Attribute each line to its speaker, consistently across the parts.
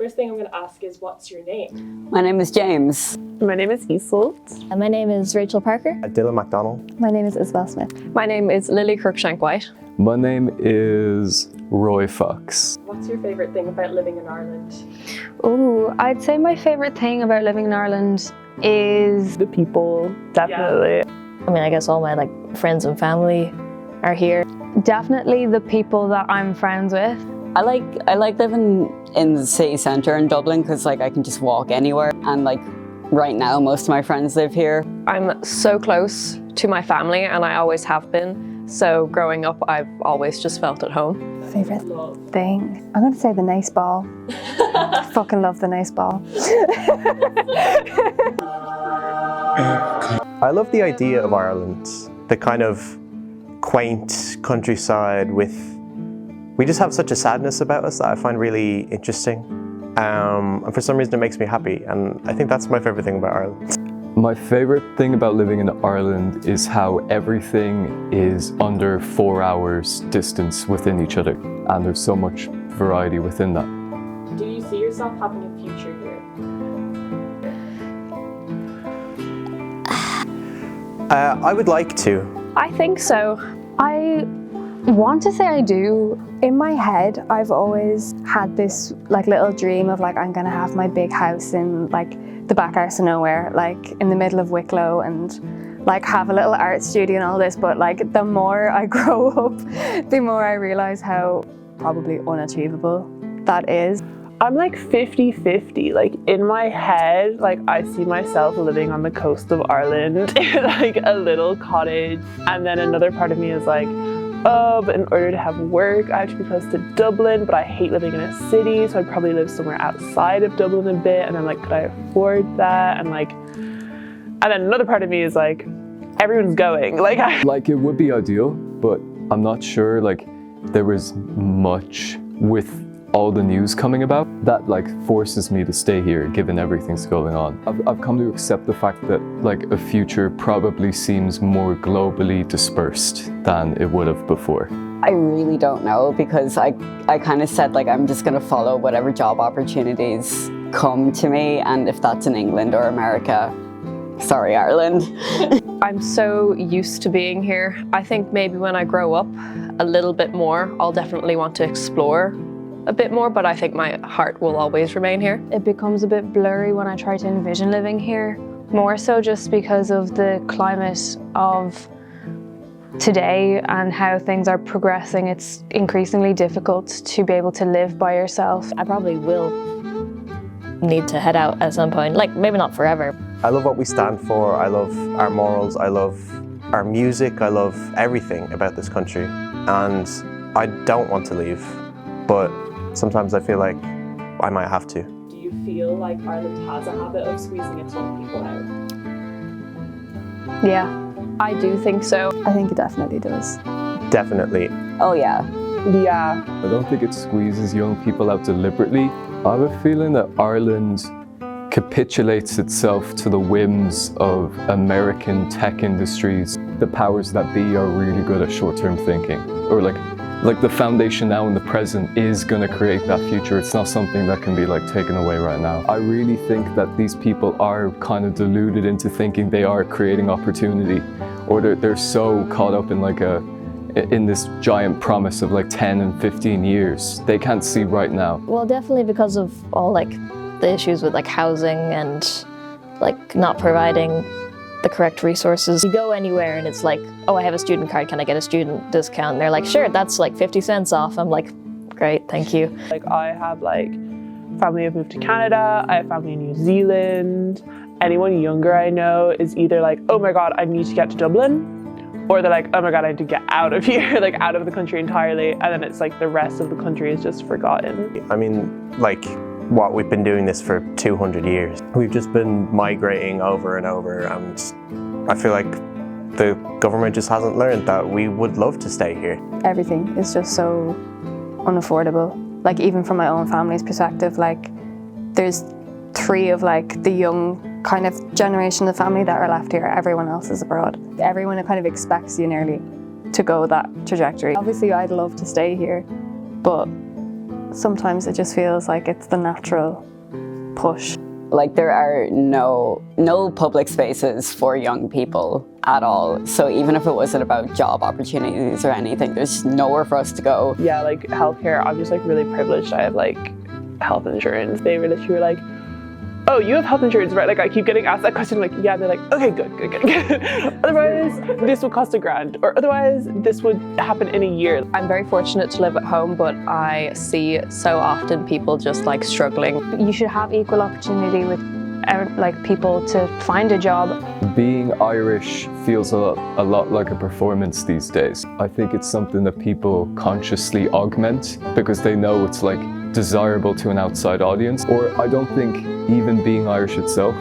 Speaker 1: first thing I'm going to ask is, what's your name?
Speaker 2: My name is James.
Speaker 3: My name is Isolt.
Speaker 4: My name is Rachel Parker.
Speaker 5: Dylan MacDonald.
Speaker 6: My name is Isabel Smith.
Speaker 7: My name is Lily Cruikshank-White.
Speaker 8: My name is Roy Fox.
Speaker 1: What's your favourite thing about living in Ireland?
Speaker 9: Oh, I'd say my favourite thing about living in Ireland is
Speaker 3: The people, definitely.
Speaker 4: I mean, I guess all my friends and family are here.
Speaker 9: definitely the people that I'm friends with.
Speaker 2: I like living in the city centre in Dublin because I can just walk anywhere, and right now most of my friends live here.
Speaker 7: I'm so close to my family and I always have been. So growing up, I've always just felt at home.
Speaker 6: Favorite thing? I'm going to say the nice ball. I fucking love the nice ball.
Speaker 5: I love the idea of Ireland, the kind of quaint countryside we just have such a sadness about us that I find really interesting. And for some reason it makes me happy, and I think that's my favourite thing about Ireland.
Speaker 8: My favourite thing about living in Ireland is how everything is under 4 hours distance within each other, and there's so much variety within that.
Speaker 1: Do you see yourself having a future here?
Speaker 5: I would like to.
Speaker 9: I think so. I want to say I do.
Speaker 6: In my head, I've always had this little dream of I'm gonna have my big house in the back arse of nowhere, in the middle of Wicklow, and have a little art studio and all this. But the more I grow up, the more I realize how probably unachievable that is.
Speaker 3: I'm 50-50. In my head, I see myself living on the coast of Ireland in a little cottage. And then another part of me is oh, but in order to have work, I have to be close to Dublin, but I hate living in a city, so I'd probably live somewhere outside of Dublin a bit. And then could I afford that? And then another part of me is everyone's going.
Speaker 8: It would be ideal, but I'm not sure there is much with all the news coming about that forces me to stay here given everything's going on. I've come to accept the fact that a future probably seems more globally dispersed than it would have before.
Speaker 2: I really don't know, because I kind of said I'm just going to follow whatever job opportunities come to me, and if that's in England or America, sorry Ireland.
Speaker 7: I'm so used to being here. I think maybe when I grow up a little bit more, I'll definitely want to explore a bit more, but I think my heart will always remain here.
Speaker 9: It becomes a bit blurry when I try to envision living here, more so just because of the climate of today and how things are progressing. It's increasingly difficult to be able to live by yourself.
Speaker 4: I probably will need to head out at some point, maybe not forever.
Speaker 5: I love what we stand for. I love our morals. I love our music. I love everything about this country, and I don't want to leave, but sometimes I feel like I might have to.
Speaker 1: Do you feel like Ireland has a habit of squeezing its own people out?
Speaker 9: Yeah,
Speaker 7: I do think so.
Speaker 6: I think it definitely does.
Speaker 5: Definitely.
Speaker 2: Oh yeah.
Speaker 3: Yeah.
Speaker 8: I don't think it squeezes young people out deliberately. I have a feeling that Ireland capitulates itself to the whims of American tech industries. The powers that be are really good at short-term thinking, or the foundation now in the present is going to create that future. It's not something that can be taken away right now. I really think that these people are kind of deluded into thinking they are creating opportunity, or they're so caught up in this giant promise of 10 and 15 years. They can't see right now.
Speaker 4: Well, definitely because of all the issues with housing and not providing the correct resources. You go anywhere and it's oh, I have a student card, can I get a student discount? And they're sure, that's 50 cents off. I'm great, thank you.
Speaker 3: I have family have moved to Canada, I have family in New Zealand. Anyone younger I know is either oh my god, I need to get to Dublin, or they're oh my god, I need to get out of here, out of the country entirely. And then it's the rest of the country is just forgotten.
Speaker 5: I mean, we've been doing this for 200 years. We've just been migrating over and over, and I feel the government just hasn't learned that we would love to stay here.
Speaker 6: Everything is just so unaffordable. Even from my own family's perspective, there's 3 of the young kind of generation of the family that are left here. Everyone else is abroad. Everyone kind of expects you nearly to go that trajectory. Obviously I'd love to stay here, but sometimes it just feels like it's the natural push.
Speaker 2: Like there are no public spaces for young people at all. So even if it wasn't about job opportunities or anything, there's nowhere for us to go.
Speaker 3: Yeah, like healthcare, I'm just like really privileged. I have like health insurance. They were literally like, oh, you have health insurance, right? Like I keep getting asked that question, like, yeah, they're like, okay, good. Otherwise, this would cost $1,000, or otherwise, this would happen in a year.
Speaker 7: I'm very fortunate to live at home, but I see so often people just like struggling.
Speaker 9: You should have equal opportunity with like people to find a job.
Speaker 8: Being Irish feels a lot like a performance these days. I think it's something that people consciously augment because they know it's like desirable to an outside audience. Or I don't think even being Irish itself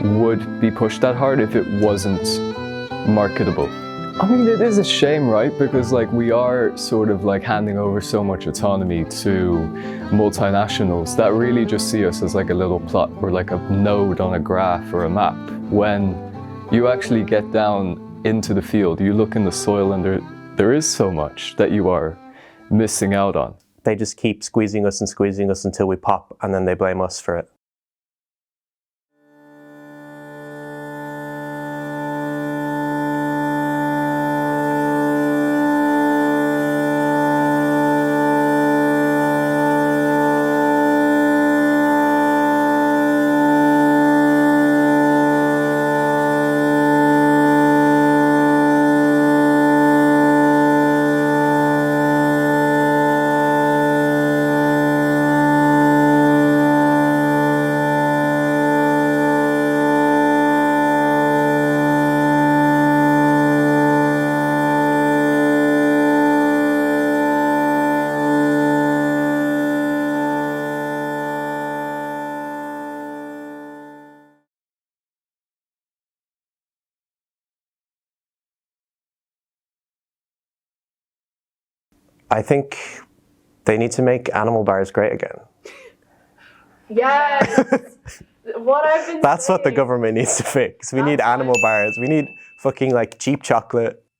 Speaker 8: would be pushed that hard if it wasn't marketable. I mean, it is a shame, right? Because like we are sort of like handing over so much autonomy to multinationals that really just see us as like a little plot or like a node on a graph or a map. When you actually get down into the field, you look in the soil and there is so much that you are missing out on.
Speaker 5: They just keep squeezing us until we pop, and then they blame us for it. I think they need to make animal bars great again.
Speaker 1: Yes! What I've been
Speaker 5: That's
Speaker 1: saying.
Speaker 5: what the government needs to fix. We need animal bars. We need fucking like cheap chocolate.